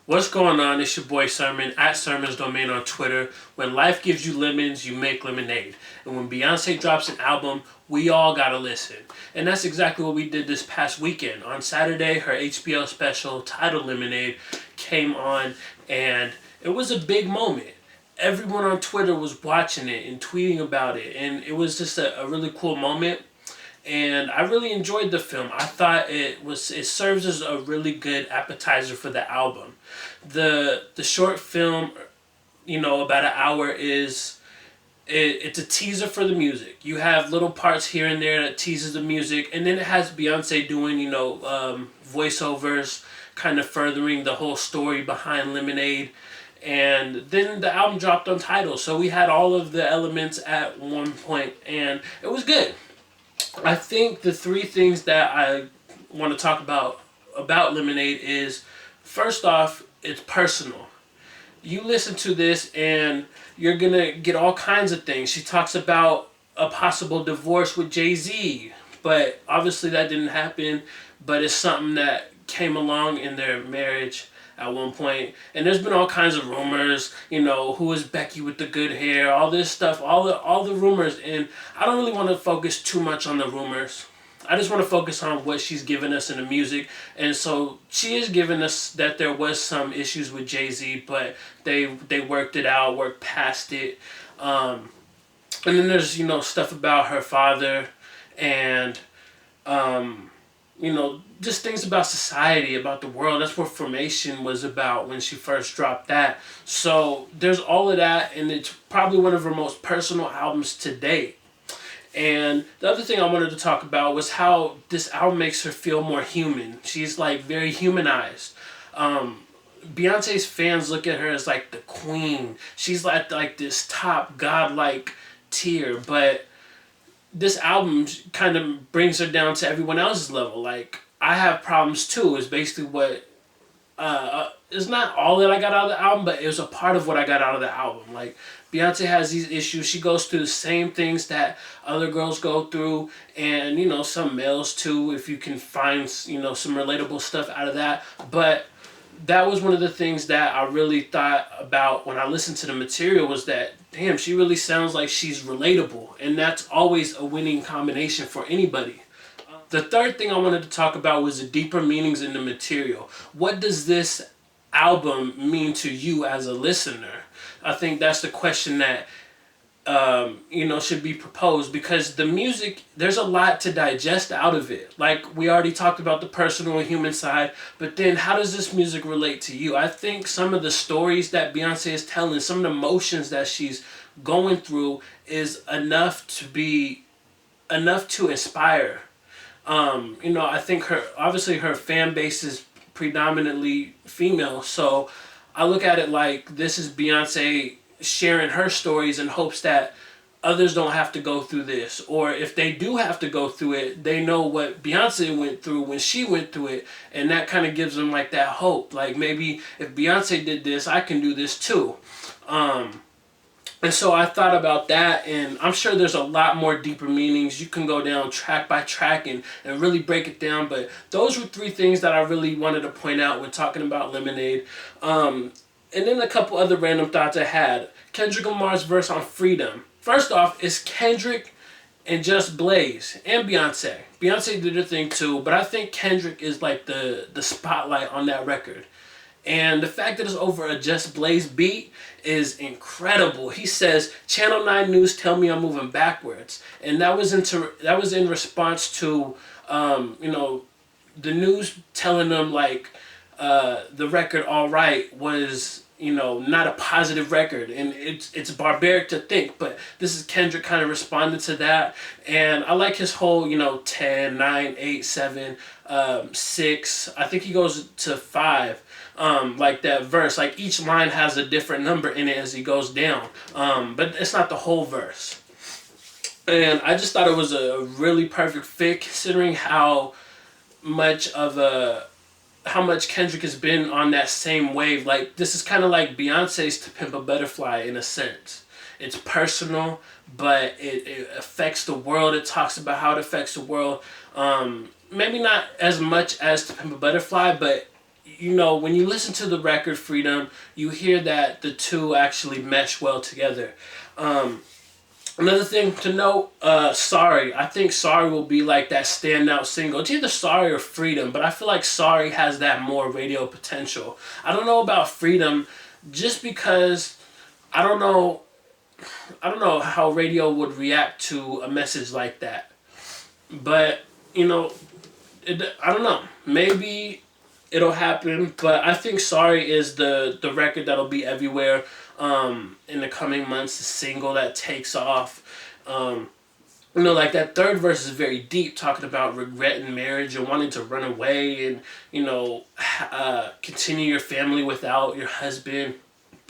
What's going on? It's your boy Sermon at Sermon's Domain on Twitter. When life gives you lemons, you make lemonade. And when Beyoncé drops an album, we all gotta listen. And that's exactly what we did this past weekend. On Saturday, her HBO special titled Lemonade came on, and it was a big moment. Everyone on Twitter was watching it and tweeting about it, and it was just a really cool moment, and I really enjoyed the film. I thought it serves as a really good appetizer for the album. The short film, about an hour it's a teaser for the music. You have little parts here and there that teases the music, and then it has Beyonce doing voiceovers, kind of furthering the whole story behind Lemonade. And then the album dropped on Tidal, so we had all of the elements at one point, and it was good. I think the three things that I want to talk about Lemonade is, first off, it's personal. You listen to this and you're gonna get all kinds of things. She talks about a possible divorce with Jay-Z, but obviously that didn't happen. But it's something that came along in their marriage at one point. And there's been all kinds of rumors, who is Becky with the good hair, all this stuff, all the rumors, and I don't really want to focus too much on the rumors. I just want to focus on what she's given us in the music. And so she has given us that there was some issues with Jay-Z, but they worked it out, worked past it. And then there's, stuff about her father and just things about society, about the world. That's what Formation was about when she first dropped that. So there's all of that, and it's probably one of her most personal albums to date. And the other thing I wanted to talk about was how this album makes her feel more human. She's like very humanized. Beyonce's fans look at her as like the queen. She's like this top godlike tier, but this album kind of brings her down to everyone else's level. Like, I have problems too is basically what it's not all that I got out of the album, but it was a part of what I got out of the album. Like, Beyonce has these issues. She goes through the same things that other girls go through, and some males too, if you can find some relatable stuff out of that. But that was one of the things that I really thought about when I listened to the material, was that, damn, she really sounds like she's relatable, and that's always a winning combination for anybody. The third thing I wanted to talk about was the deeper meanings in the material. What does this album mean to you as a listener? I think that's the question that should be proposed, because the music, there's a lot to digest out of it. Like, we already talked about the personal and human side, but then how does this music relate to you? I think some of the stories that Beyonce is telling, some of the emotions that she's going through is enough to inspire. I think her fan base is predominantly female, so I look at it like this is Beyonce sharing her stories in hopes that others don't have to go through this, or if they do have to go through it, they know what Beyonce went through when she went through it, and that kind of gives them like that hope. Like, maybe if Beyonce did this, I can do this too. And so I thought about that, and I'm sure there's a lot more deeper meanings. You can go down track by track and really break it down, but those were three things that I really wanted to point out when talking about Lemonade. And then a couple other random thoughts I had. Kendrick Lamar's verse on Freedom. First off, it's Kendrick and Just Blaze and Beyonce. Beyonce did her thing too, but I think Kendrick is like the spotlight on that record. And the fact that it's over a Just Blaze beat is incredible. He says, "Channel 9 News tell me I'm moving backwards," and that was in response to the news telling them like the record All Right was not a positive record, and it's barbaric to think, but this is Kendrick kind of responding to that. And I like his whole 10, 9, 8, 7, 6, I think he goes to 5, like that verse, like each line has a different number in it as he goes down, but it's not the whole verse. And I just thought it was a really perfect fit, considering how much Kendrick has been on that same wave. Like, this is kind of like Beyonce's To Pimp a Butterfly in a sense. It's personal, but it affects the world. It talks about how it affects the world. Maybe not as much as To Pimp a Butterfly, but you know, when you listen to the record Freedom, you hear that the two actually mesh well together. Another thing to note, Sorry. I think Sorry will be like that standout single. It's either Sorry or Freedom, but I feel like Sorry has that more radio potential. I don't know about Freedom, just because I don't know I don't know how radio would react to a message like that. But, you know, I don't know. Maybe it'll happen, but I think Sorry is the record that'll be everywhere in the coming months, the single that takes off. You know, like that third verse is very deep, talking about regretting marriage and wanting to run away and, you know, continue your family without your husband.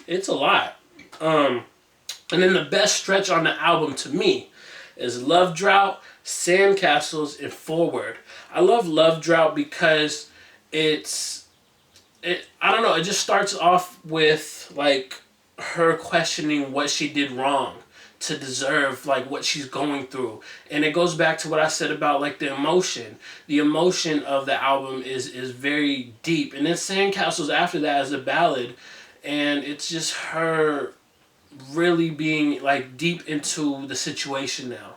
It's a lot. And then the best stretch on the album to me is Love Drought, Sandcastles, and Forward. I love Love Drought because I don't know, it just starts off with like her questioning what she did wrong to deserve like what she's going through. And it goes back to what I said about like the emotion. The emotion of the album is very deep. And then Sandcastles after that is a ballad, and it's just her really being like deep into the situation now.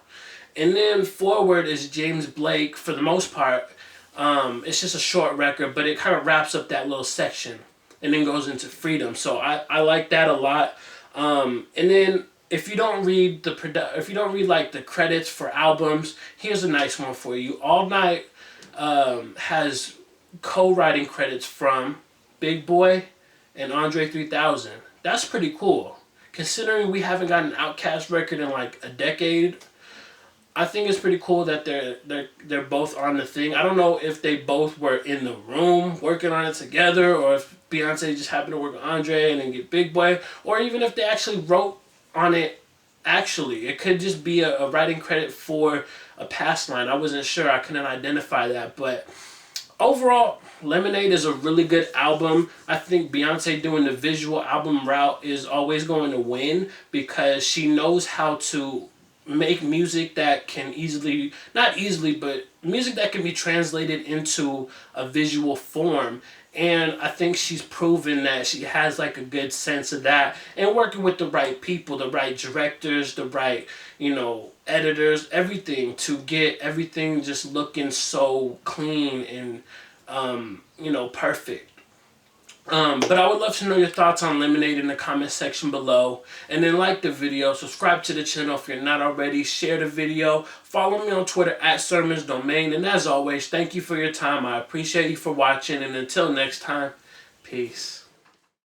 And then Forward is James Blake for the most part. It's just a short record, but it kind of wraps up that little section and then goes into Freedom. So I like that a lot. And then if you don't read if you don't read like the credits for albums, here's a nice one for you. All Night has co-writing credits from Big Boy and Andre 3000. That's pretty cool. Considering we haven't got an Outkast record in like a decade, I think it's pretty cool that they're both on the thing. I don't know if they both were in the room working on it together, or if Beyonce just happened to work with Andre and then get Big Boy, or even if they actually wrote on it. Actually, it could just be a writing credit for a past line. I wasn't sure. I couldn't identify that, but overall, Lemonade is a really good album. I think Beyonce doing the visual album route is always going to win because she knows how to make music that can easily, not easily, but music that can be translated into a visual form. And I think she's proven that she has like a good sense of that, and working with the right people, the right directors, the right, you know, editors, everything to get everything just looking so clean and, you know, perfect. But I would love to know your thoughts on Lemonade in the comment section below. And then like the video, subscribe to the channel if you're not already, share the video, follow me on Twitter at Sermons Domain. And as always, thank you for your time. I appreciate you for watching. And until next time, peace.